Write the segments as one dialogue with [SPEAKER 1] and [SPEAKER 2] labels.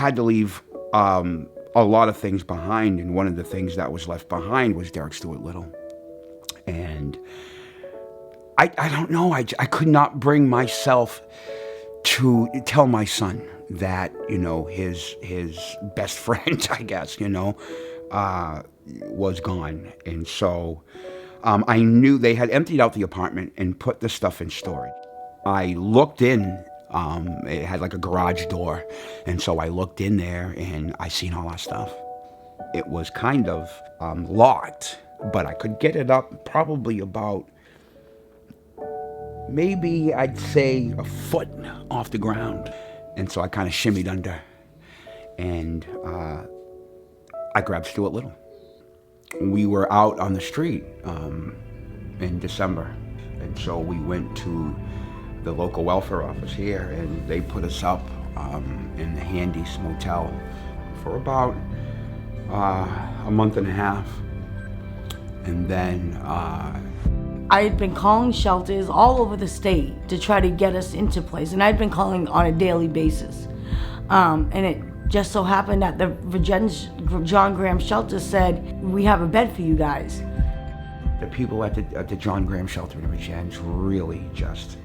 [SPEAKER 1] had to leave a lot of things behind, and one of the things that was left behind was Derek Stewart Little. And I don't know, I could not bring myself to tell my son that, his best friend, I guess, was gone. And so I knew they had emptied out the apartment and put the stuff in storage. I looked in. It had like a garage door, and so I looked in there and I seen all our stuff. It was kind of locked, but I could get it up probably about, maybe I'd say a foot off the ground. And so I kind of shimmied under, and I grabbed Stuart Little. We were out on the street in December, and so we went to the local welfare office here, and they put us up in the Handy's Motel for about a month and a half. And then
[SPEAKER 2] I had been calling shelters all over the state to try to get us into place, and I'd been calling on a daily basis. And it just so happened that the John Graham shelter said, "We have a bed for you guys."
[SPEAKER 1] The people at the John Graham shelter in Virginia really just,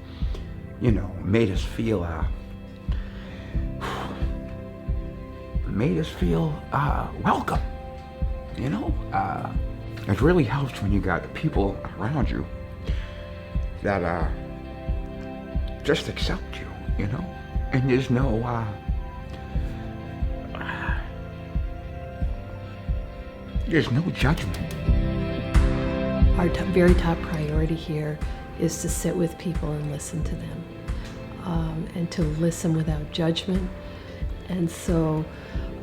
[SPEAKER 1] made us feel welcome. It really helps when you got people around you that just accept you, and there's no judgment.
[SPEAKER 3] Our very top priority here is to sit with people and listen to them, and to listen without judgment. And so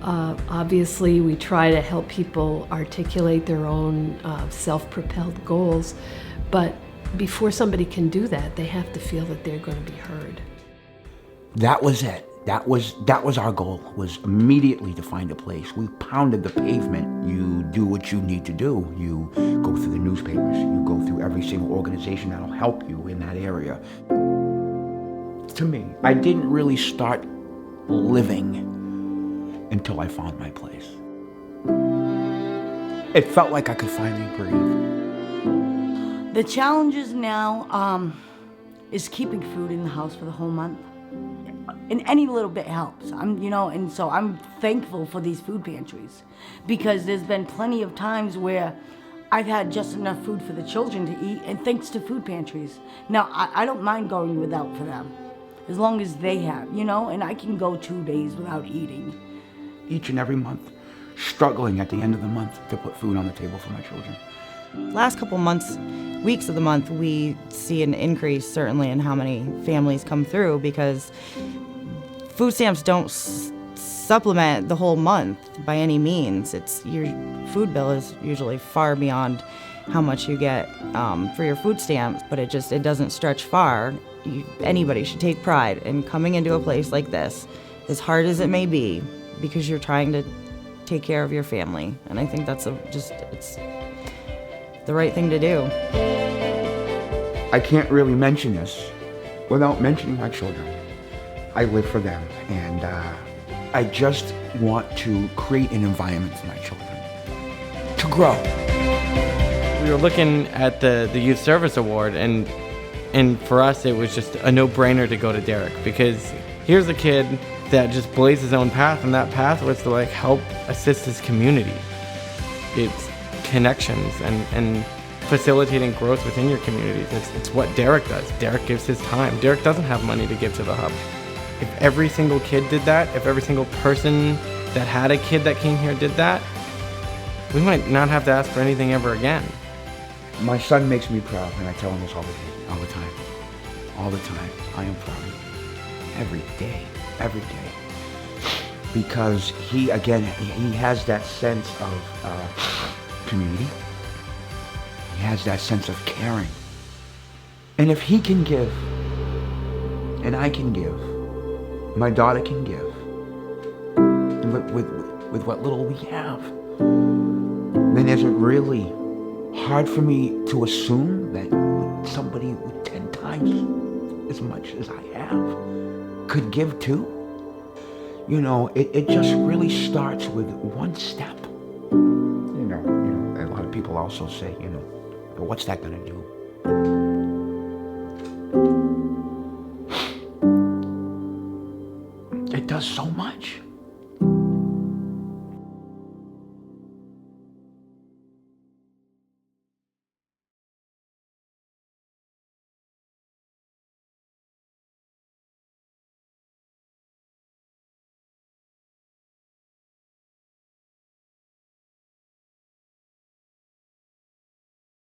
[SPEAKER 3] obviously we try to help people articulate their own self-propelled goals, but before somebody can do that, they have to feel that they're going to be heard.
[SPEAKER 1] That was it. That was our goal, was immediately to find a place. We pounded the pavement. You do what you need to do. You go through the newspapers. You go through every single organization that'll help you in that area. To me, I didn't really start living until I found my place. It felt like I could finally breathe.
[SPEAKER 2] The challenges now is keeping food in the house for the whole month. And any little bit helps. And so I'm thankful for these food pantries, because there's been plenty of times where I've had just enough food for the children to eat, and thanks to food pantries. Now, I don't mind going without for them, as long as they have, and I can go 2 days without eating.
[SPEAKER 1] Each and every month, struggling at the end of the month to put food on the table for my children.
[SPEAKER 4] Last couple months, weeks of the month, we see an increase certainly in how many families come through, because food stamps don't supplement the whole month by any means. Your food bill is usually far beyond how much you get for your food stamps, but it doesn't stretch far. Anybody should take pride in coming into a place like this, as hard as it may be, because you're trying to take care of your family. And I think that's it's the right thing to do.
[SPEAKER 1] I can't really mention this without mentioning my children. I live for them, and I just want to create an environment for my children to grow.
[SPEAKER 5] We were looking at the Youth Service Award, and for us it was just a no-brainer to go to Derek, because here's a kid that just blazed his own path, and that path was to help assist his community. It's connections and facilitating growth within your communities. It's what Derek does. Derek gives his time. Derek doesn't have money to give to the hub. If every single kid did that, if every single person that had a kid that came here did that, we might not have to ask for anything ever again.
[SPEAKER 1] My son makes me proud, and I tell him this all the time. All the time. I am proud of you. Every day. Because he has that sense of community. He has that sense of caring. And if he can give, and I can give, my daughter can give, and with what little we have, then is it really hard for me to assume that somebody with 10 times as much as I have could give too? You know, it just really starts with one step. A lot of people also say, "Well, what's that gonna do?" It does so much.